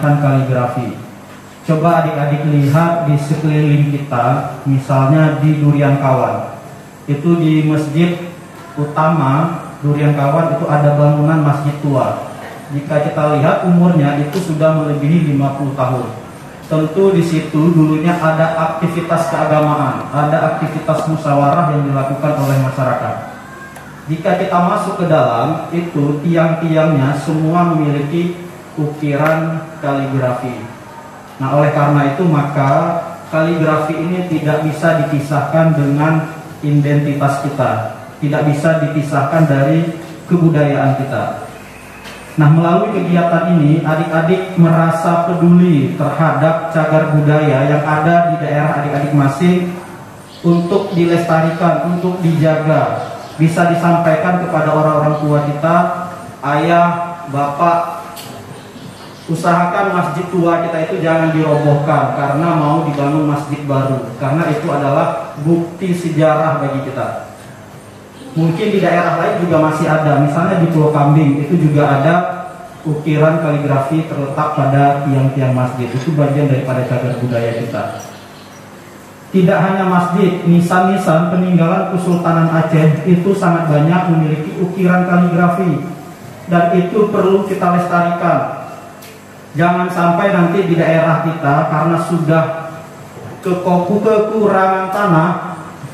melestarikan kaligrafi. Coba adik-adik lihat di sekeliling kita, misalnya di Durian Kawan. Itu di masjid utama Durian Kawan itu ada bangunan masjid tua. Jika kita lihat umurnya itu sudah melebihi 50 tahun. Tentu di situ dulunya ada aktivitas keagamaan, ada aktivitas musyawarah yang dilakukan oleh masyarakat. Jika kita masuk ke dalam, itu tiang-tiangnya semua memiliki ukiran kaligrafi. Nah, oleh karena itu maka kaligrafi ini tidak bisa dipisahkan dengan identitas kita, tidak bisa dipisahkan dari kebudayaan kita. Nah, melalui kegiatan ini adik-adik merasa peduli terhadap cagar budaya yang ada di daerah adik-adik masing untuk dilestarikan, untuk dijaga. Bisa disampaikan kepada orang-orang tua kita, ayah, bapak, usahakan masjid tua kita itu jangan dirobohkan karena mau dibangun masjid baru, karena itu adalah bukti sejarah bagi kita. Mungkin di daerah lain juga masih ada, misalnya di Pulau Kambing itu juga ada ukiran kaligrafi terletak pada tiang-tiang masjid. Itu bagian daripada cagar budaya kita. Tidak hanya masjid, nisan-nisan peninggalan Kesultanan Aceh itu sangat banyak memiliki ukiran kaligrafi, dan itu perlu kita lestarikan. Jangan sampai nanti di daerah kita karena sudah kekurangan tanah,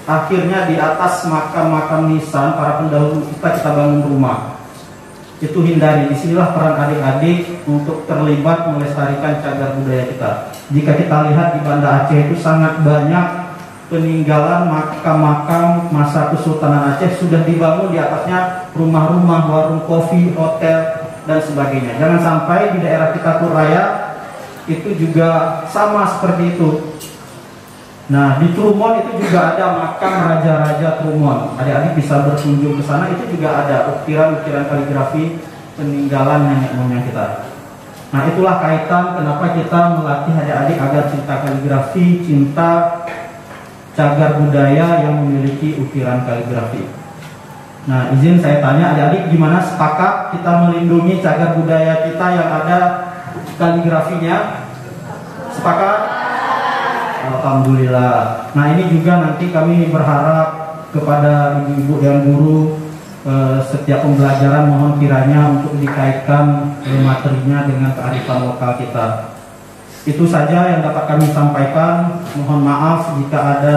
akhirnya di atas makam-makam nisan para pendahulu kita bangun rumah. Itu hindari. Disinilah peran adik-adik untuk terlibat melestarikan cagar budaya kita. Jika kita lihat di Banda Aceh itu sangat banyak peninggalan makam-makam masa Kesultanan Aceh sudah dibangun di atasnya rumah-rumah, warung kopi, hotel, dan sebagainya. Jangan sampai di daerah kita Kuraya itu juga sama seperti itu. Nah, di Trumon itu juga ada makam raja-raja Trumon. Adik-adik bisa berkunjung ke sana, itu juga ada ukiran-ukiran kaligrafi peninggalan nenek moyang kita. Nah, itulah kaitan kenapa kita melatih adik-adik agar cinta kaligrafi, cinta cagar budaya yang memiliki ukiran kaligrafi. Nah, izin saya tanya adik-adik, gimana sepakat kita melindungi cagar budaya kita yang ada kaligrafinya? Sepakat? Alhamdulillah. Nah, ini juga nanti kami berharap kepada ibu-ibu dan guru setiap pembelajaran mohon kiranya untuk dikaitkan materinya dengan kearifan lokal kita. Itu saja yang dapat kami sampaikan. Mohon maaf jika ada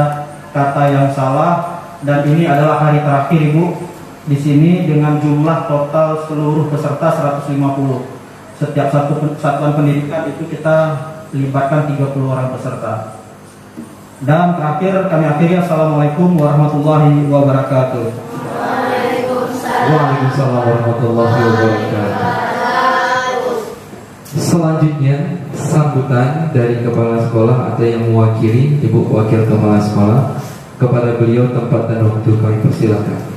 kata yang salah, dan ini adalah hari terakhir Ibu di sini dengan jumlah total seluruh peserta 150. Setiap satu satuan pendidikan itu kita libatkan 30 orang peserta. Dan terakhir kami akhiri, assalamualaikum warahmatullahi wabarakatuh. Waalaikumsalam warahmatullahi wabarakatuh. Selanjutnya sambutan dari kepala sekolah atau yang mewakili Ibu Wakil Kepala Sekolah. Kepada beliau tempat dan waktu kami persilakan.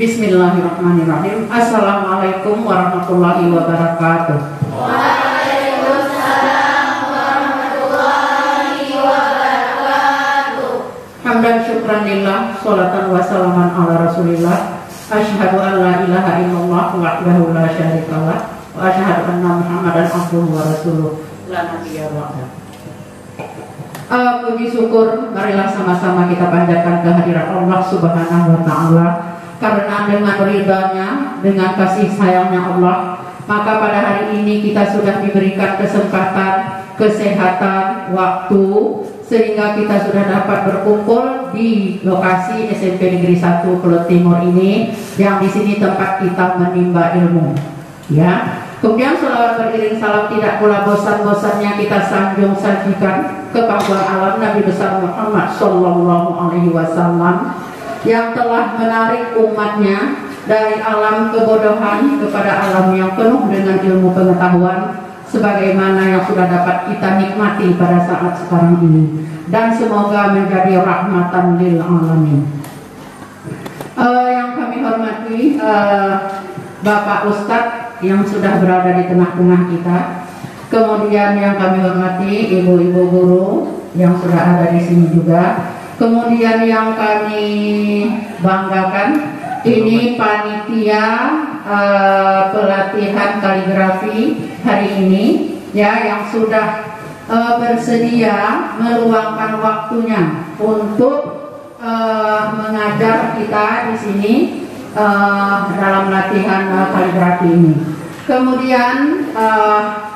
Bismillahirrahmanirrahim. Assalamualaikum warahmatullahi wabarakatuh. Waalaikumsalam warahmatullahi wabarakatuh. Hamdan syukran lillah, sholatan wa salaman ala rasulillah. Asyhadu an la ilaha illallah wahdahu la syarikalah, wa asyhadu anna Muhammadan abduhu wa rasuluh la nabiyya ba'da. Puji syukur marilah sama-sama kita panjatkan kehadiran Allah Subhanahu wa taala. Karena dengan ridhanya, dengan kasih sayangnya Allah, maka pada hari ini kita sudah diberikan kesempatan, kesehatan, waktu, sehingga kita sudah dapat berkumpul di lokasi SMP Negeri 1 Pulau Timur ini, yang di sini tempat kita menimba ilmu. Ya. Kemudian sholawat beriring salam tidak pula bosan-bosannya kita sanjung sajikan kepada alam Nabi besar Muhammad Sallallahu Alaihi Wasallam, yang telah menarik umatnya dari alam kebodohan kepada alam yang penuh dengan ilmu pengetahuan, sebagaimana yang sudah dapat kita nikmati pada saat sekarang ini, dan semoga menjadi rahmatan lil alamin. Yang kami hormati Bapak Ustadz yang sudah berada di tengah-tengah kita, kemudian yang kami hormati ibu-ibu guru yang sudah ada di sini juga, Kemudian yang kami banggakan ini panitia pelatihan kaligrafi hari ini ya, yang sudah bersedia meluangkan waktunya untuk mengajar kita di sini dalam latihan kaligrafi ini. Kemudian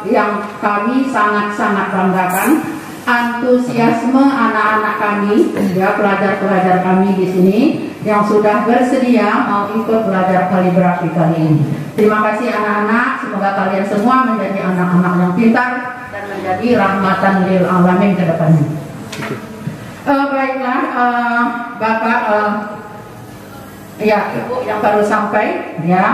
yang kami sangat-sangat banggakan antusiasme anak-anak kami, ya, pelajar-pelajar kami di sini yang sudah bersedia mau ikut belajar kaligrafi kali ini. Terima kasih anak-anak, semoga kalian semua menjadi anak-anak yang pintar dan menjadi rahmatan lil alamin ke depannya. Baiklah, Bapak, ya, Ibu yang baru sampai, ya,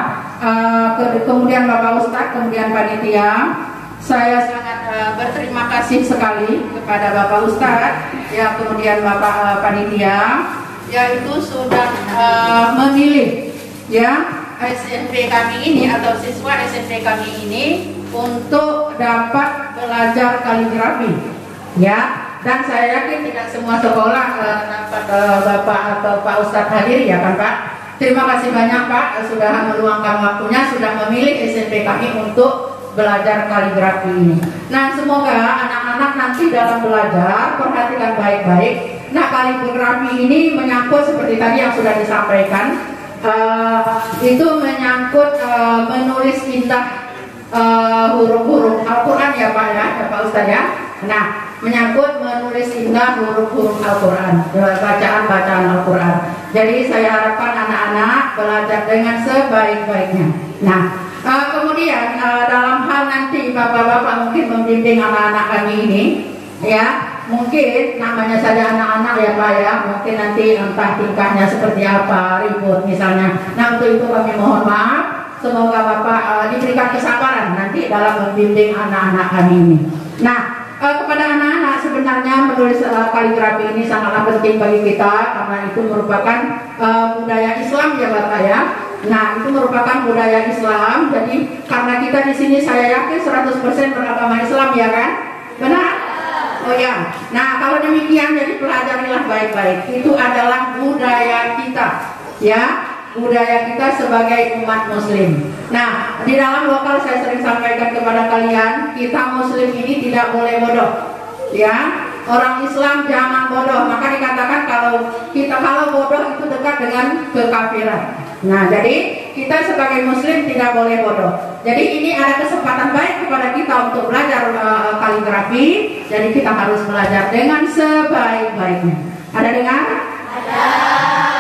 kemudian Bapak Ustadz, kemudian panitia. Saya sangat berterima kasih sekali kepada Bapak Ustadz, ya, kemudian Bapak panitia, yaitu sudah memilih, ya, SMP kami ini atau siswa SMP kami ini untuk dapat belajar kaligrafi, ya. Dan saya yakin tidak semua sekolah dapat Bapak atau Pak Ustadz hadir, ya kan Pak? Terima kasih banyak Pak sudah meluangkan waktunya, sudah memilih SMP kami untuk belajar kaligrafi ini. Nah, semoga anak-anak nanti dalam belajar perhatikan baik-baik. Nah, kaligrafi ini menyangkut seperti tadi yang sudah disampaikan, itu menyangkut menulis indah huruf-huruf Al-Quran, ya Pak, ya Pak Ustadz, ya. Nah, menyangkut menulis indah huruf-huruf Al-Quran, bacaan-bacaan Al-Quran. Jadi saya harapkan anak-anak belajar dengan sebaik-baiknya. Nah, kemudian dalam hal nanti bapak-bapak mungkin membimbing anak-anak kami ini, ya, mungkin namanya saja anak-anak, ya Pak, ya, mungkin nanti entah tingkahnya seperti apa, ribut misalnya. Nah, untuk itu kami mohon maaf, semoga Bapak diberikan kesabaran nanti dalam membimbing anak-anak kami ini. Nah, kepada anak-anak sebenarnya menulis kaligrafi ini sangatlah penting bagi kita karena itu merupakan budaya Islam, ya Bapak, ya. Nah, itu merupakan budaya Islam. Jadi karena kita di sini saya yakin 100% beragama Islam, ya kan? Benar? Oh ya. Nah, kalau demikian jadi pelajarilah baik-baik. Itu adalah budaya kita, ya. Budaya kita sebagai umat muslim. Nah, di dalam lokal saya sering sampaikan kepada kalian, kita muslim ini tidak boleh bodoh, ya. Orang Islam jangan bodoh. Maka dikatakan kalau bodoh itu dekat dengan kekafiran. Nah, jadi kita sebagai muslim tidak boleh bodoh. Jadi ini ada kesempatan baik kepada kita untuk belajar kaligrafi. Jadi kita harus belajar dengan sebaik-baiknya. Ada dengar? Ada.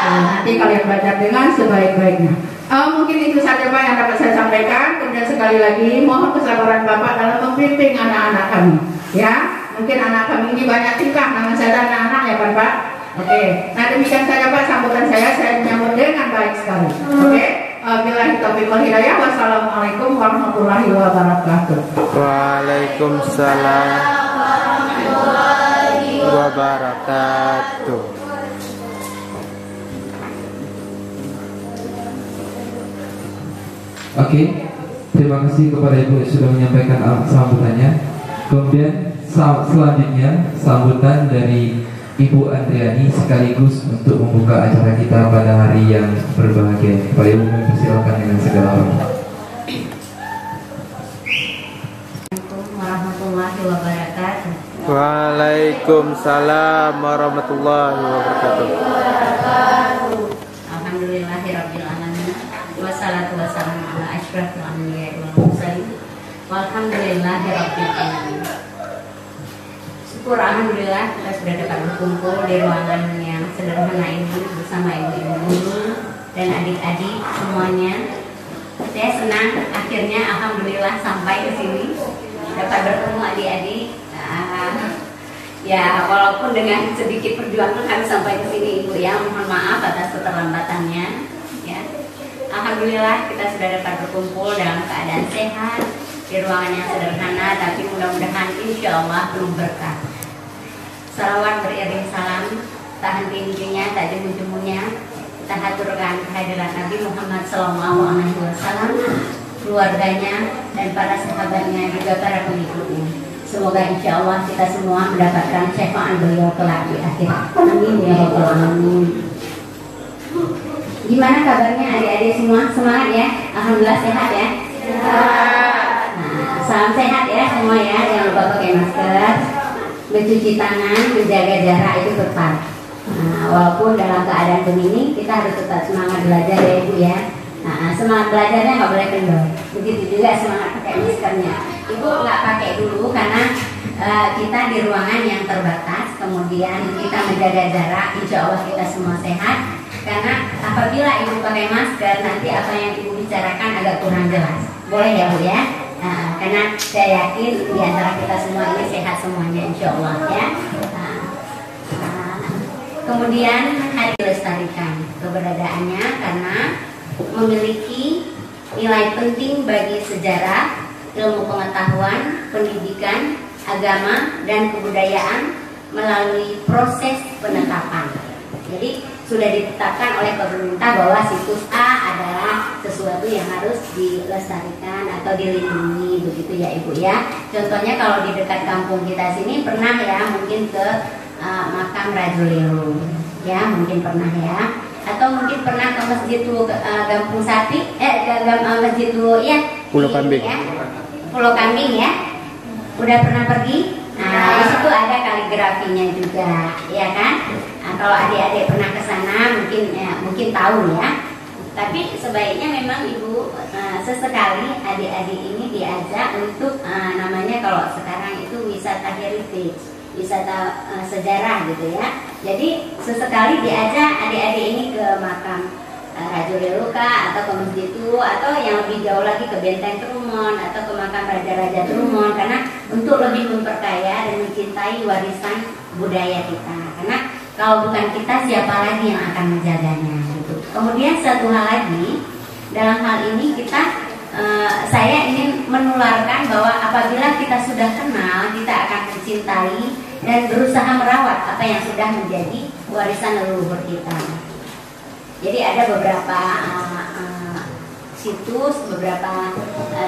Nah, nanti kalian belajar dengan sebaik-baiknya. Mungkin itu saja Pak yang dapat saya sampaikan. Kemudian sekali lagi mohon kesabaran Bapak dalam membimbing anak-anak kami, ya. Mungkin anak kami ini banyak tingkah, nama saya anak-anak, ya kan Pak? Oke. Nah, demikian saja Pak sambutan saya menyambut dengan baik sekali. Oke. Billahi taufiq wal hidayah. Wassalamualaikum warahmatullahi wabarakatuh. Waalaikumsalam warahmatullahi wabarakatuh. Oke, terima kasih kepada Ibu yang sudah menyampaikan sambutannya. Kemudian selanjutnya sambutan dari Ibu Andriani sekaligus untuk membuka acara kita pada hari yang berbahagia. Pak Ibu mempersilakan dengan segala hormat. Assalamualaikum warahmatullahi wabarakatuh. Waalaikumsalam warahmatullahi wabarakatuh. Alhamdulillahirabbil alamin. Wassalatu wassalamu ala asyrafil anbiya'i wal mursalin. Walhamdulillahirabbil alamin. Syukur alhamdulillah kita sudah dapat berkumpul di ruangan yang sederhana ini bersama ibu-ibu guru dan adik-adik semuanya. Saya senang akhirnya alhamdulillah sampai ke sini dapat bertemu adik-adik. Ya walaupun dengan sedikit perjuangan kami sampai ke sini Ibu, ya, mohon maaf atas keterlambatannya, ya. Alhamdulillah kita sudah dapat berkumpul dalam keadaan sehat di ruangan yang sederhana, tapi mudah-mudahan insya Allah penuh berkah. Salawat beriring salam, tak henti-hentinya, tak jemu-jemunya, kita haturkan kehadiran Nabi Muhammad SAW, keluarganya dan para sahabatnya juga para pengikutnya. Semoga insya Allah kita semua mendapatkan syafaat beliau kelak di akhirat. Amin ya rabbal alamin. Gimana kabarnya adik-adik semua? Semangat ya? Alhamdulillah sehat ya? Nah, salam sehat ya semua ya. Jangan lupa pakai masker, mencuci tangan, menjaga jarak itu tetap. Nah, walaupun dalam keadaan begini kita harus tetap semangat belajar ya Ibu ya. Nah, semangat belajarnya nggak boleh kendor. Begitu juga semangat pakai maskernya. Ibu nggak pakai dulu karena kita di ruangan yang terbatas. Kemudian kita menjaga jarak. Insya Allah kita semua sehat. Karena apabila Ibu pakai masker, nanti apa yang Ibu bicarakan agak kurang jelas. Boleh ya Bu ya? Nah, karena saya yakin di antara kita semua ini sehat semuanya insya Allah ya. Kemudian hari dilestarikan keberadaannya karena memiliki nilai penting bagi sejarah, ilmu pengetahuan, pendidikan, agama, dan kebudayaan melalui proses penetapan. Jadi sudah ditetapkan oleh pemerintah bahwa situs A adalah sesuatu yang harus dilestarikan atau dilindungi, begitu ya Ibu ya. Contohnya kalau di dekat kampung kita sini pernah ya mungkin ke makam Rajulelu, ya mungkin pernah ya. Atau mungkin pernah ke Masjid Gampung Sapi, Masjid ya Pulau Kambing ya. Pulau Kambing ya. Udah pernah pergi? Nah, di situ ada kaligrafinya juga, ya kan? Nah, kalau adik-adik pernah ke sana mungkin tahu ya. Tapi sebaiknya memang Ibu sesekali adik-adik ini diajak untuk namanya kalau sekarang itu wisata heritage, wisata sejarah gitu ya. Jadi sesekali diajak adik-adik ini ke makam Rajulelu atau ke Masjid itu, atau yang lebih jauh lagi ke Benteng Trumon atau ke makam Raja-Raja Trumon, karena untuk lebih memperkaya dan mencintai warisan budaya kita. Karena kalau bukan kita, siapa lagi yang akan menjaganya gitu. Kemudian satu hal lagi, dalam hal ini saya ingin menularkan bahwa apabila kita sudah kenal, kita akan mencintai dan berusaha merawat apa yang sudah menjadi warisan leluhur kita. Jadi ada beberapa situs, beberapa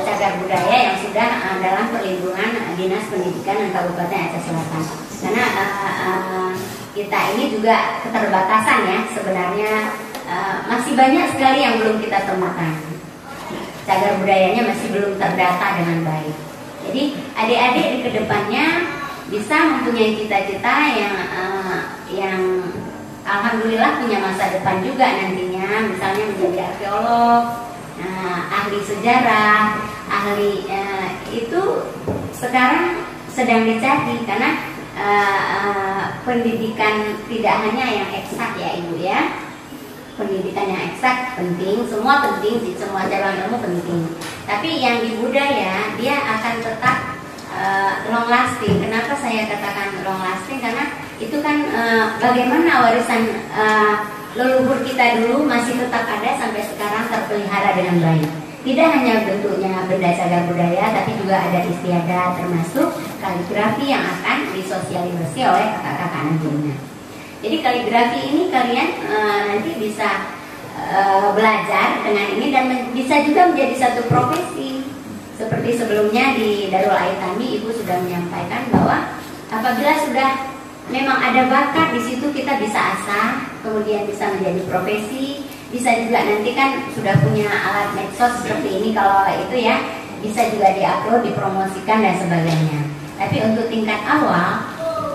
cagar budaya yang sudah dalam perlindungan Dinas Pendidikan dan Kabupaten Aceh Selatan. Karena kita ini juga keterbatasan ya sebenarnya, masih banyak sekali yang belum kita temukan. Cagar budayanya masih belum terdata dengan baik. Jadi adik-adik di kedepannya bisa mempunyai cita-cita yang alhamdulillah punya masa depan juga nantinya, misalnya menjadi arkeolog, ahli sejarah, ahli itu sekarang sedang dicari karena pendidikan tidak hanya yang eksak ya Ibu ya. Pendidikan yang eksak penting, semua penting sih, semua cabang ilmu penting. Tapi yang di budaya dia akan tetap long lasting. Kenapa saya katakan long lasting? Karena itu kan bagaimana warisan leluhur kita dulu masih tetap ada sampai sekarang terpelihara dengan baik. Tidak hanya bentuknya benda cagar budaya, tapi juga ada istiadat termasuk kaligrafi yang akan disosialisasi oleh kakak-kakak nantinya. Jadi kaligrafi ini kalian nanti bisa belajar dengan ini dan bisa juga menjadi satu profesi. Seperti sebelumnya di Darul Aitami Ibu sudah menyampaikan bahwa apabila sudah memang ada bakat di situ kita bisa asah, kemudian bisa menjadi profesi, bisa juga nanti kan sudah punya alat medsos seperti ini kalau itu ya, bisa juga diupload, dipromosikan dan sebagainya. Tapi untuk tingkat awal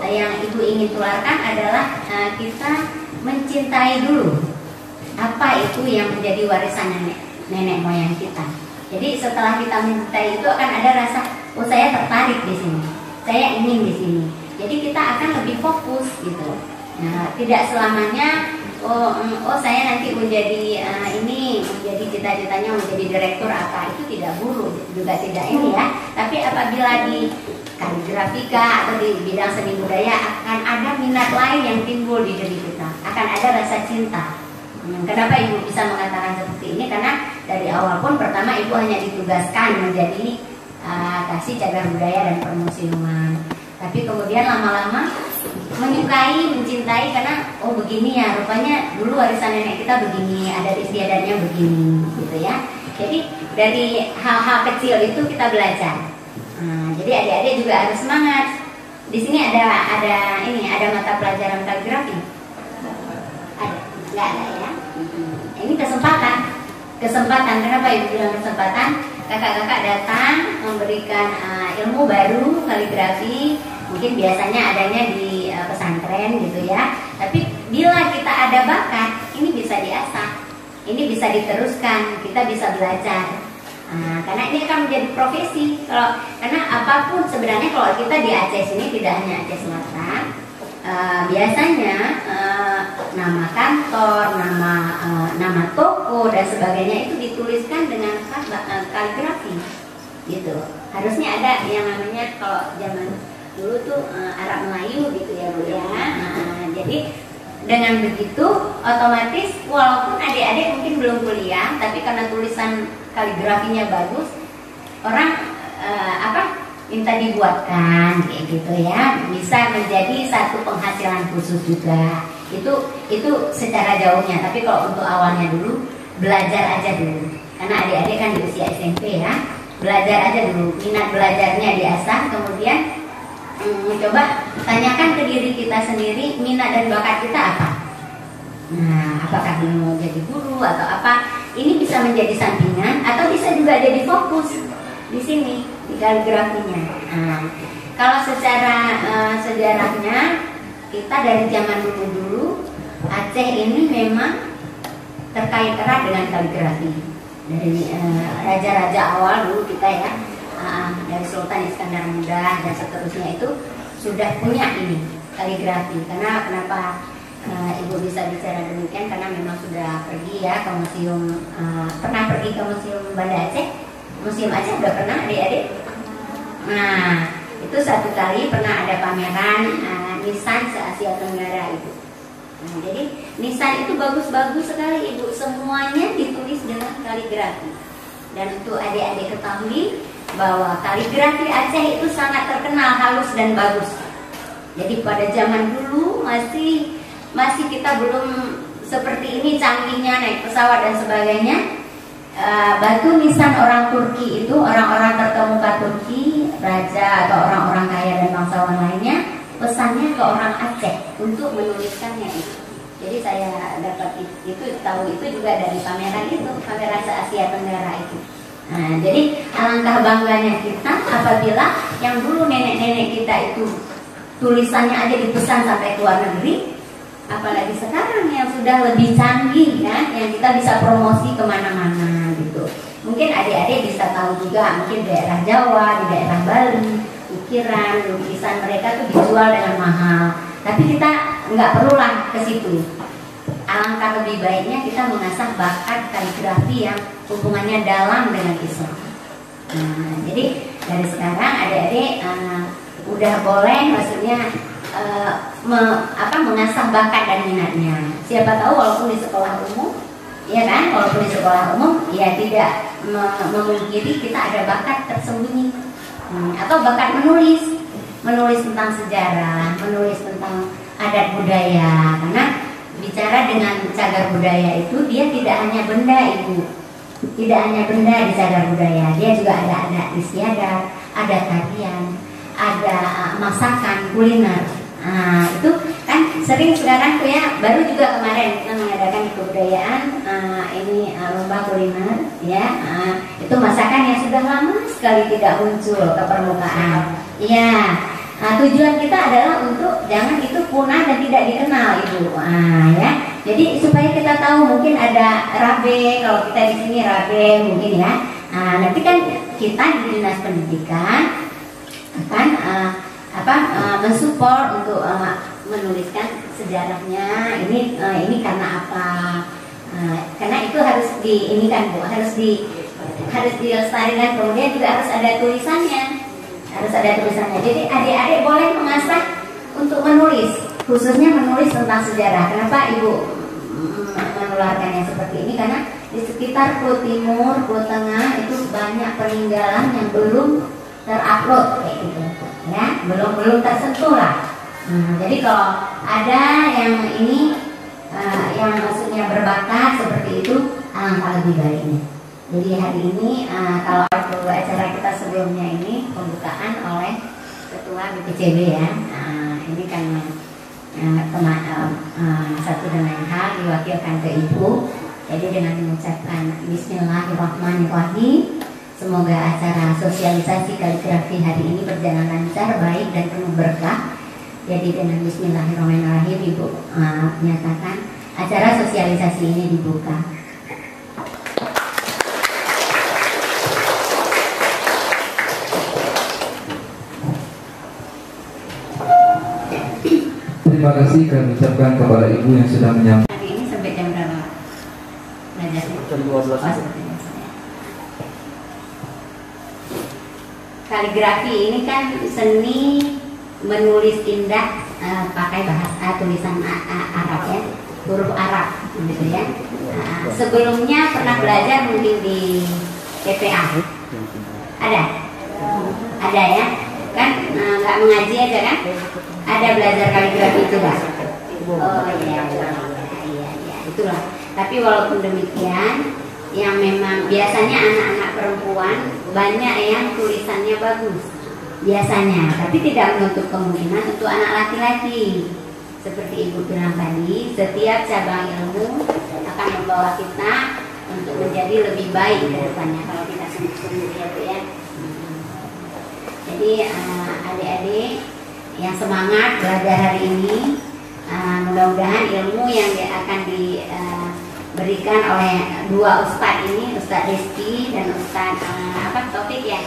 yang Ibu ingin tularkan adalah kita mencintai dulu apa itu yang menjadi warisan nenek moyang kita. Jadi setelah kita mencintai itu akan ada rasa, oh saya tertarik di sini, saya ingin di sini. Jadi kita akan lebih fokus gitu. Nah, tidak selamanya oh saya nanti menjadi menjadi cita-citanya menjadi direktur apa, itu tidak buruk juga, tidak ini ya. Tapi apabila di kaligrafika atau di bidang seni budaya akan ada minat lain yang timbul di diri kita, akan ada rasa cinta. Kenapa Ibu bisa mengatakan seperti ini? Karena dari awal pun pertama Ibu hanya ditugaskan menjadi kasih cagar budaya dan permusiuman. Tapi kemudian lama-lama menyukai, mencintai karena oh begini ya, rupanya dulu warisan nenek kita begini, ada istiadatnya begini gitu ya. Jadi dari hal-hal kecil itu kita belajar. Jadi adik-adik juga harus semangat. Di sini ada mata pelajaran kaligrafi. Ada? Nggak ada ya? Ini kesempatan. Kenapa ibu bilang kesempatan? Kakak-kakak datang memberikan ilmu baru kaligrafi. Mungkin biasanya adanya di pesantren gitu ya. Tapi bila kita ada bakat, ini bisa diasah, ini bisa diteruskan, kita bisa belajar. Karena ini akan menjadi profesi. Karena apapun sebenarnya kalau kita di Aceh sini tidak hanya Aceh semata, biasanya nama kantor, nama toko dan sebagainya itu dituliskan dengan kaligrafi, gitu. Harusnya ada yang namanya kalau zaman dulu tuh Arab Melayu gitu ya Bu ya. Jadi dengan begitu otomatis walaupun adik-adik mungkin belum kuliah, tapi karena tulisan kaligrafinya bagus, orang minta dibuatkan kayak gitu ya, bisa menjadi satu penghasilan khusus juga. Itu secara jauhnya. Tapi kalau untuk awalnya dulu belajar aja dulu, karena adik-adik kan di usia SMP ya, belajar aja dulu, minat belajarnya diasah, kemudian coba tanyakan ke diri kita sendiri, minat dan bakat kita apa. Apakah dia mau jadi guru atau apa? Ini bisa menjadi sampingan atau bisa juga jadi fokus di sini di kaligrafinya. Kalau secara sejarahnya kita dari zaman dulu Aceh ini memang terkait erat dengan kaligrafi. Dari raja-raja awal dulu kita ya, dari Sultan Iskandar Muda dan seterusnya itu sudah punya ini kaligrafi. Karena kenapa Ibu bisa bicara demikian, karena memang sudah pergi ya ke museum, pernah pergi ke museum Banda Aceh, museum Aceh udah pernah adik-adik. Nah itu satu kali pernah ada pameran nisan se-Asia Tenggara itu. Jadi nisan itu bagus-bagus sekali Ibu, semuanya ditulis dengan kaligrafi. Dan untuk adik-adik ketahui bahwa kaligrafi Aceh itu sangat terkenal halus dan bagus. Jadi pada zaman dulu masih kita belum seperti ini canggihnya, naik pesawat dan sebagainya. Batu nisan orang Turki itu, orang-orang terkemuka Turki, raja atau orang-orang kaya dan bangsawan lainnya, pesannya ke orang Aceh untuk menuliskannya itu. Jadi saya dapat itu, tahu itu juga dari pameran itu, pameran se-Asia Tenggara itu. Jadi alangkah bangganya kita apabila yang dulu nenek-nenek kita itu tulisannya aja dipesan sampai ke luar negeri, apalagi sekarang yang sudah lebih canggih kan, yang kita bisa promosi kemana-mana gitu. Mungkin adik-adik bisa tahu juga, mungkin daerah Jawa, di daerah Bali, ukiran, lukisan mereka tuh dijual dengan mahal. Tapi kita nggak perlulah ke situ. Alangkah lebih baiknya kita mengasah bakat kaligrafi yang hubungannya dalam dengan Islam. Jadi dari sekarang adik-adik udah boleh, maksudnya mengasah bakat dan minatnya. Siapa tahu walaupun di sekolah umum, ya kan, walaupun di sekolah umum, ya tidak memungkiri kita ada bakat tersembunyi, atau bakat menulis tentang sejarah, menulis tentang adat budaya. Karena bicara dengan cagar budaya itu dia tidak hanya benda Ibu, tidak hanya benda di cagar budaya, dia juga ada adat istiadat, ada tarian, ada masakan, kuliner. Itu kan sering sekarang tuh ya, baru juga kemarin kita mengadakan di kebudayaan ini lomba kuliner ya, itu masakan yang sudah lama sekali tidak muncul ke permukaan. Iya, tujuan kita adalah untuk jangan itu punah dan tidak dikenal Ibu. Ya, jadi supaya kita tahu, mungkin ada rabe, kalau kita di sini rabe mungkin ya. Nanti kan kita di Dinas Pendidikan akan mensupport untuk menuliskan sejarahnya, ini karena apa, karena itu harus diinikan Bu, harus dilestarikan, kemudian juga harus ada tulisannya, jadi adik-adik boleh mengasah untuk menulis, khususnya menulis tentang sejarah. Kenapa Ibu menularkannya seperti ini? Karena di sekitar Pulau Timur, Pulau Tengah itu banyak peninggalan yang belum terupload kayak gitu ya, belum tersentuh lah. Jadi kalau ada yang ini yang maksudnya berbakat seperti itu, alangkah lebih baiknya. Jadi hari ini kalau waktu acara kita sebelumnya ini pembukaan oleh Ketua BPCB ya. Ini kan satu dan lain hal diwakilkan ke Ibu. Jadi dengan mengucapkan Bismillahirrahmanirrahim, semoga acara sosialisasi kaligrafi hari ini berjalan lancar, baik dan penuh berkah. Jadi dengan Bismillahirrahmanirrahim Ibu menyatakan acara sosialisasi ini dibuka. Terima kasih kami ucapkan kepada Ibu yang sudah menyampaikan. Hari ini sampai jam berapa? Belajarnya? Jam 12. Kaligrafi ini kan seni menulis indah pakai bahasa tulisan Arab ya, huruf Arab gitu ya. Sebelumnya pernah belajar mungkin di TPA? Ada ya? Kan nggak mengaji aja kan? Ada belajar kaligrafi itu kan? Oh iya, itulah. Tapi walaupun demikian, yang memang biasanya anak-anak perempuan banyak yang tulisannya bagus biasanya, tapi tidak menutup kemungkinan untuk anak laki-laki. Seperti Ibu bilang tadi, setiap cabang ilmu akan membawa kita untuk menjadi lebih baik ke depannya kalau kita sungguh-sungguh ya. Jadi adik-adik yang semangat belajar hari ini, mudah-mudahan ilmu yang akan diberikan oleh dua ustadz ini, Ustadz Rizky dan Ustadz Taufik ya.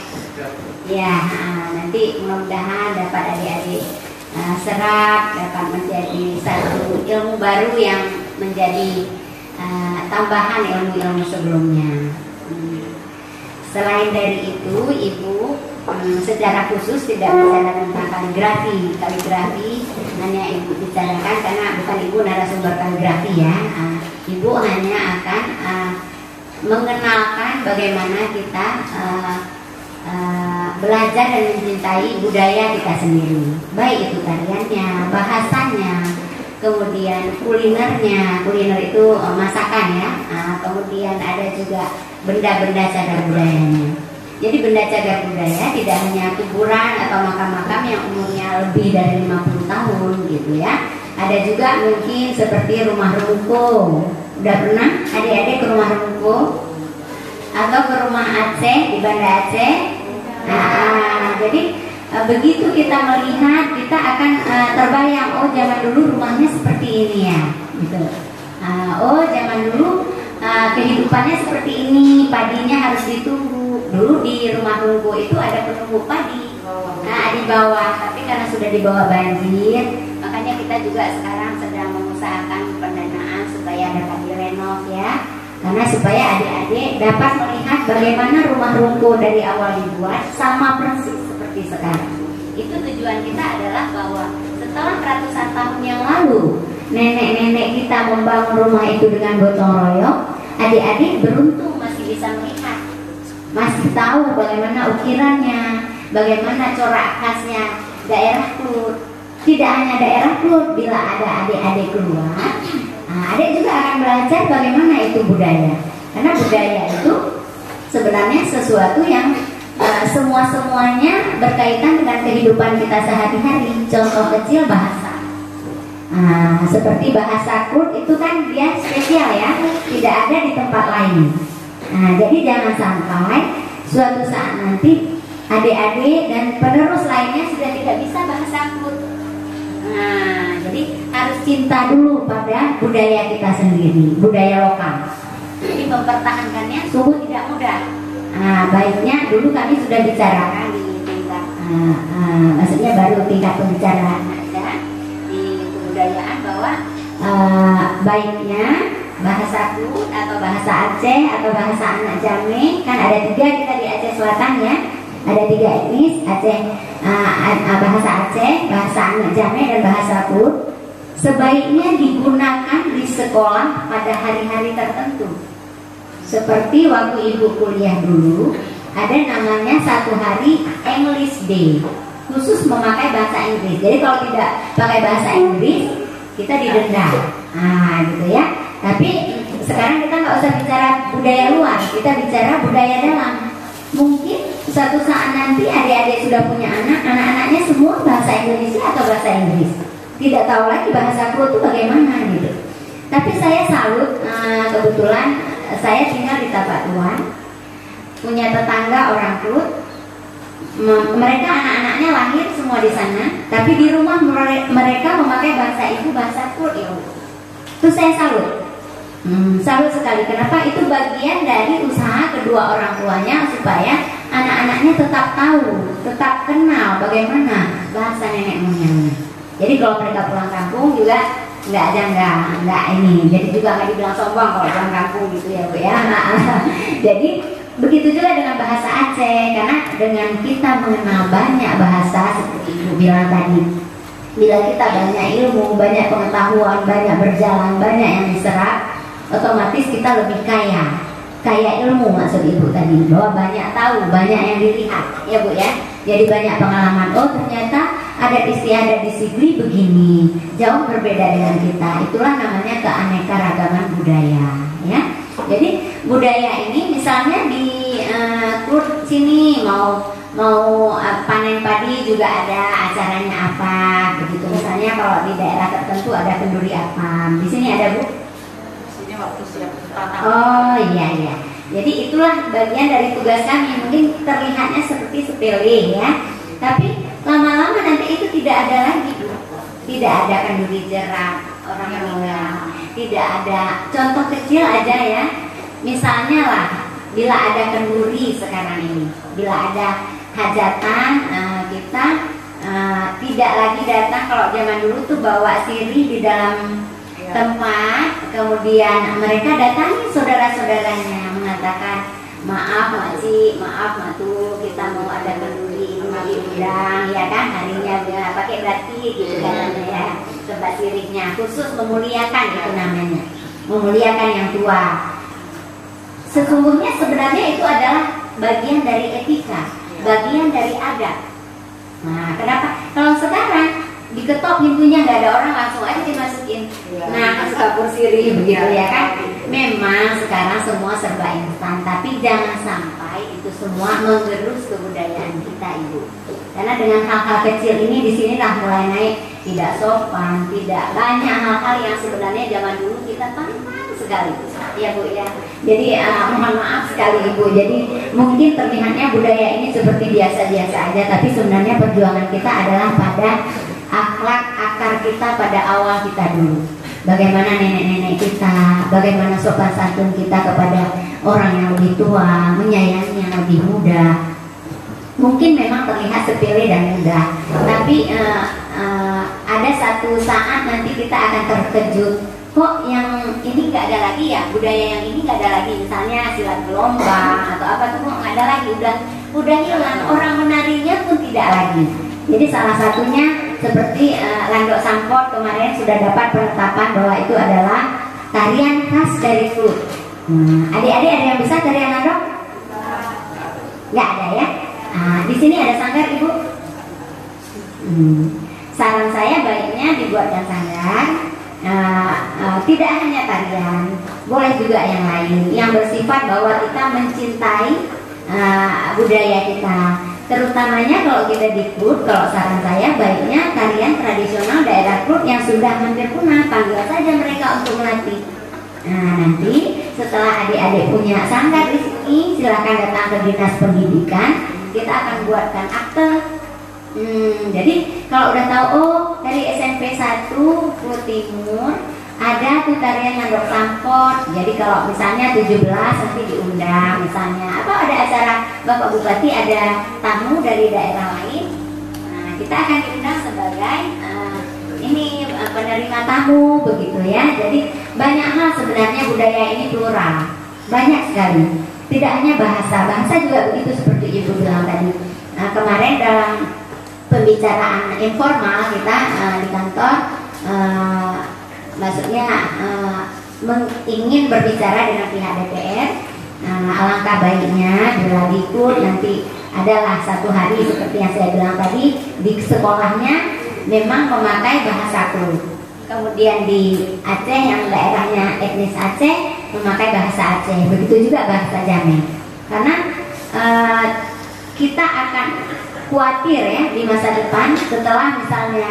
Ya, nanti mudah-mudahan dapat adik-adik serap, dapat menjadi satu ilmu baru yang menjadi tambahan ilmu-ilmu sebelumnya. Selain dari itu, Ibu secara khusus tidak bicara tentang kaligrafi. Kaligrafi hanya Ibu bicarakan karena bukan Ibu narasumber kaligrafi ya. Ibu hanya akan mengenalkan bagaimana kita belajar dan mencintai budaya kita sendiri, baik itu tariannya, bahasanya, kemudian kulinernya. Kuliner itu masakan ya. Kemudian ada juga benda-benda cagar budayanya. Jadi benda cagar budaya tidak hanya kuburan atau makam-makam yang umurnya lebih dari 50 tahun gitu ya. Ada juga mungkin seperti rumah rungkung. Udah pernah adik-adik ke rumah rungkung? Atau ke rumah Aceh, di Banda Aceh? Jadi begitu kita melihat, kita akan terbayang, oh zaman dulu rumahnya seperti ini ya gitu. Oh zaman dulu kehidupannya seperti ini, padinya harus ditunggu. Dulu di rumah rungku itu ada penunggu padi di bawah, tapi karena sudah di bawah banjir, makanya kita juga sekarang sedang mengusahakan pendanaan supaya dapat direnov ya, karena supaya adik-adik dapat melihat bagaimana rumah rungku dari awal dibuat sama persis seperti sekarang. Itu tujuan kita adalah bahwa setelah ratusan tahun yang lalu nenek-nenek kita membangun rumah itu dengan gotong royong, adik-adik beruntung masih bisa melihat, masih tahu bagaimana ukirannya, bagaimana corak khasnya daerah Klut. Tidak hanya daerah Klut, bila ada adik-adik keluar, adik juga akan belajar bagaimana itu budaya. Karena budaya itu sebenarnya sesuatu yang semua-semuanya berkaitan dengan kehidupan kita sehari-hari. Contoh kecil bahasa. Seperti bahasa Klut itu kan dia spesial ya, tidak ada di tempat lain. Jadi jangan sampai suatu saat nanti adik-adik dan penerus lainnya sudah tidak bisa bahasa Klut. Jadi harus cinta dulu pada budaya kita sendiri, budaya lokal. Jadi mempertahankannya sungguh tidak mudah. Baiknya dulu kami sudah bicarakan di tingkat, maksudnya baru tingkat pembicaraan aja di kebudayaan bahwa baiknya bahasa Klut atau bahasa Aceh atau bahasa anak Jame, kan ada 3 kita di Aceh Selatan ya, ada 3 etnis Aceh, bahasa Aceh, bahasa anak Jame dan bahasa Klut. Sebaiknya digunakan di sekolah pada hari-hari tertentu. Seperti waktu Ibu kuliah dulu, ada namanya satu hari English Day, khusus memakai bahasa Inggris. Jadi kalau tidak pakai bahasa Inggris, kita didenda. Gitu ya. Tapi sekarang kita nggak usah bicara budaya luar, kita bicara budaya dalam. Mungkin suatu saat nanti adik-adik sudah punya anak-anaknya semua bahasa Indonesia atau bahasa Inggris, tidak tahu lagi bahasa Krut itu bagaimana gitu. Tapi saya salut, kebetulan saya tinggal di Tapak Tuan, punya tetangga orang Krut. Mereka anak-anaknya lahir semua di sana, tapi di rumah mereka memakai bahasa ibu, bahasa Krut ya. Itu saya salut. Salut sekali. Kenapa? Itu bagian dari usaha kedua orang tuanya supaya anak-anaknya tetap tahu, tetap kenal bagaimana bahasa nenek moyangnya. Jadi kalau mereka pulang kampung juga nggak ini. Jadi juga nggak dibilang sombong kalau pulang kampung gitu ya Bu ya. Jadi begitu juga dengan bahasa Aceh, karena dengan kita mengenal banyak bahasa seperti Ibu bilang tadi, bila kita banyak ilmu, banyak pengetahuan, banyak berjalan, banyak yang diserap, otomatis kita lebih kaya ilmu maksud Ibu tadi, bahwa banyak tahu, banyak yang dilihat ya Bu ya. Jadi banyak pengalaman, oh ternyata adat istiadat di Sigli begini, jauh berbeda dengan kita. Itulah namanya keanekaragaman budaya ya. Jadi budaya ini misalnya di Krut sini mau panen padi juga ada acaranya apa begitu. Misalnya kalau di daerah tertentu ada kenduri apa. Di sini ada Bu? Sini waktu siap tanam. Oh iya. Jadi itulah bagian dari tugas kami. Mungkin terlihatnya seperti sepele ya, tapi lama-lama nanti itu tidak ada lagi Bu. Tidak ada kenduri jerak orang meninggal, tidak ada. Contoh kecil aja ya, misalnya lah, bila ada kenduri sekarang ini, bila ada hajatan, kita tidak lagi datang. Kalau zaman dulu tuh bawa sirih di dalam tempat, kemudian mereka datangi saudara-saudaranya mengatakan, maaf makcik, maaf matu, kita mau ada kenduri ini diundang ya kan, harinya ya, pakai batik gitu kan ya, tempat sirihnya khusus memuliakan, itu namanya memuliakan yang tua. Sesungguhnya sebenarnya itu adalah bagian dari etika, bagian dari adat. Nah kenapa kalau sekarang diketok pintunya nggak ada orang, langsung aja dimasukin. Nah kapur sirih begitu ya kan. Memang sekarang semua serba instan, tapi jangan sampai itu semua menggerus kebudayaan kita Ibu. Karena dengan hal-hal kecil ini di sinilah mulai naik tidak sopan, tidak banyak hal-hal yang sebenarnya zaman dulu kita pantang sekali ya Bu ya. Jadi mohon maaf sekali Ibu. Jadi mungkin terlihatnya budaya ini seperti biasa-biasa aja, tapi sebenarnya perjuangan kita adalah pada akhlak akar kita pada awal kita dulu. Bagaimana nenek-nenek kita, bagaimana sopan santun kita kepada orang yang lebih tua, menyayangi yang lebih muda. Mungkin memang terlihat sepele dan mudah, tapi ada satu saat nanti kita akan terkejut. Kok yang ini nggak ada lagi ya, budaya yang ini nggak ada lagi, misalnya silat gelombang atau apa tuh kok nggak ada lagi, udah hilang, orang menarinya pun tidak lagi. Jadi salah satunya seperti Landok Sampot kemarin sudah dapat penetapan bahwa itu adalah tarian khas dari Krut. Adik-adik ada yang bisa tarian Landok? Nggak ada ya? Di sini ada sanggar Ibu. Saran saya baiknya dibuatkan sanggar. Tidak hanya tarian, boleh juga yang lain yang bersifat bahwa kita mencintai budaya kita. Terutamanya kalau kita di Krut, kalau saran saya baiknya tarian tradisional daerah Krut yang sudah hampir punah, panggil saja mereka untuk melatih. Nah nanti setelah adik-adik punya sanggar di sini, silakan datang ke Dinas Pendidikan, kita akan buatkan akte. Jadi kalau udah tahu, oh dari SMP 1 Krut Timur ada tuh tarian Landok Sampot. Jadi kalau misalnya 17 nanti diundang, misalnya atau ada acara Bapak Bupati ada tamu dari daerah lain, nah kita akan diundang sebagai ini penerima tamu begitu ya. Jadi banyak hal sebenarnya budaya ini plural, banyak sekali. Tidak hanya bahasa juga begitu seperti Ibu bilang tadi. Nah kemarin dalam pembicaraan informal kita di kantor, maksudnya ingin berbicara dengan pihak DPR. Alangkah baiknya bila di Krut nanti adalah satu hari seperti yang saya bilang tadi, di sekolahnya memang memakai bahasa Krut. Kemudian di Aceh yang daerahnya etnis Aceh memakai bahasa Aceh. Begitu juga bahasa Jamet. Karena kita akan khawatir ya di masa depan setelah misalnya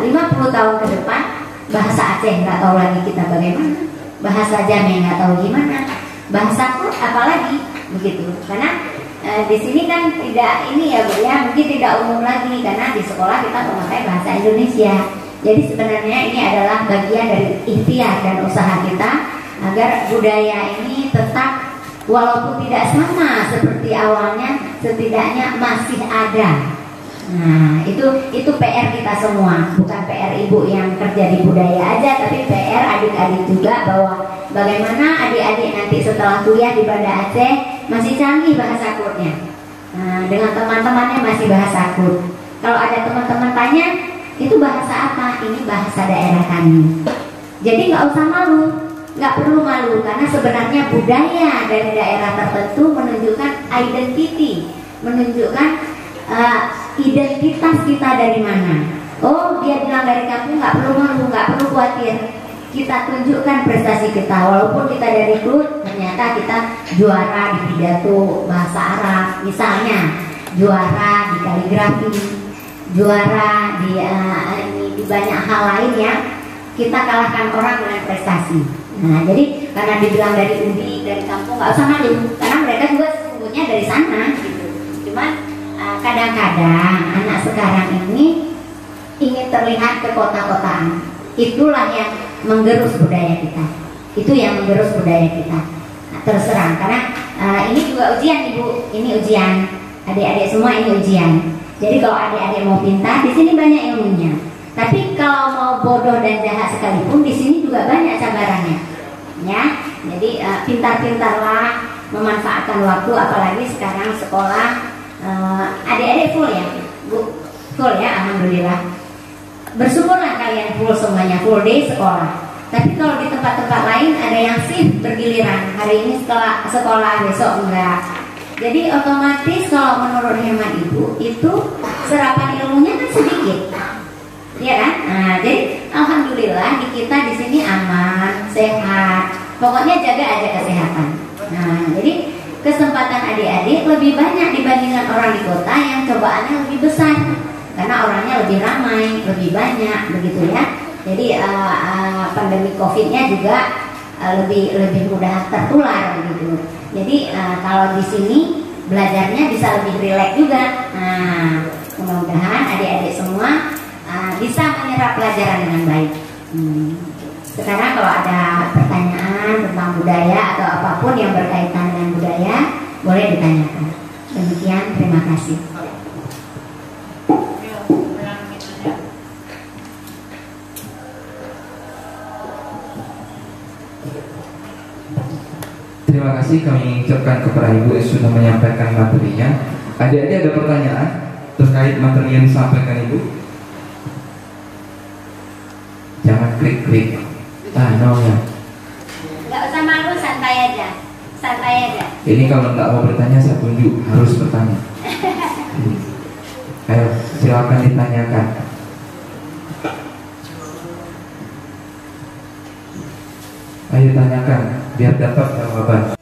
50 tahun ke depan bahasa Aceh nggak tahu lagi kita bagaimana, bahasa Jamet nggak tahu gimana, bahasa Kut apalagi begitu. Karena di sini kan tidak ini ya Bu ya, mungkin tidak umum lagi karena di sekolah kita memakai bahasa Indonesia. Jadi sebenarnya ini adalah bagian dari ikhtiar dan usaha kita agar budaya ini tetap walaupun tidak sama seperti awalnya, setidaknya masih ada. Nah, itu PR kita semua, bukan PR ibu yang kerja di budaya aja, tapi PR adik-adik juga bahwa bagaimana adik-adik nanti setelah kuliah di Banda Aceh masih canggih bahasa Kutnya. Nah, dengan teman-temannya masih bahasa Kut. Kalau ada teman-teman tanya, itu bahasa apa? Ini bahasa daerah kami. Jadi nggak usah malu. Nggak perlu malu karena sebenarnya budaya dari daerah tertentu menunjukkan identity, menunjukkan identitas kita dari mana. Oh, dia bilang dari kampung, nggak perlu malu, nggak perlu khawatir. Kita tunjukkan prestasi kita, walaupun kita dari Klut, ternyata kita juara di pidato bahasa Arab, misalnya juara di kaligrafi, juara di banyak hal lain yang kita kalahkan orang dengan prestasi. Nah, jadi karena dibilang dari UDI, dari kampung, nggak usah malu, karena mereka juga sesungguhnya dari sana gitu. Cuman kadang-kadang anak sekarang ini ingin terlihat ke kota-kotaan. Itulah yang menggerus budaya kita. Itu yang menggerus budaya kita. Nah, terserah, karena ini juga ujian Ibu, ini ujian. Adik-adik semua ini ujian. Jadi kalau adik-adik mau pintar, di sini banyak ilmunya. Tapi kalau mau bodoh dan jahat sekalipun, di sini juga banyak cabarannya, ya. Jadi pintar-pintarlah memanfaatkan waktu, apalagi sekarang sekolah adik-adik full ya, Bu, full ya, alhamdulillah. Bersyukurlah kalian full semuanya, full day sekolah. Tapi kalau di tempat-tempat lain ada yang shift bergiliran, hari ini sekolah, besok enggak. Jadi otomatis kalau menurut hemat Ibu itu serapan ilmunya kan sedikit. Ya kan? Nah, jadi alhamdulillah di kita di sini aman, sehat. Pokoknya jaga aja kesehatan. Nah, jadi kesempatan adik-adik lebih banyak dibandingkan orang di kota yang cobaannya lebih besar. Karena orangnya lebih ramai, lebih banyak, begitu ya. Jadi pandemi Covid-nya juga lebih mudah tertular gitu. Jadi kalau di sini belajarnya bisa lebih rileks juga. Nah, mudah-mudahan adik-adik semua bisa menyerap pelajaran dengan baik. Sekarang kalau ada pertanyaan tentang budaya atau apapun yang berkaitan dengan budaya, boleh ditanyakan. Demikian, terima kasih. Terima kasih kami ucapkan kepada Ibu yang sudah menyampaikan materinya. Adik-adik ada pertanyaan terkait materi yang disampaikan Ibu? Jangan klik-klik. No ya. Nggak usah malu, santai aja. Santai aja. Ini kalau nggak mau bertanya saya tunjuk harus bertanya. Ayo silakan ditanyakan. Ayo tanyakan biar dapat jawaban.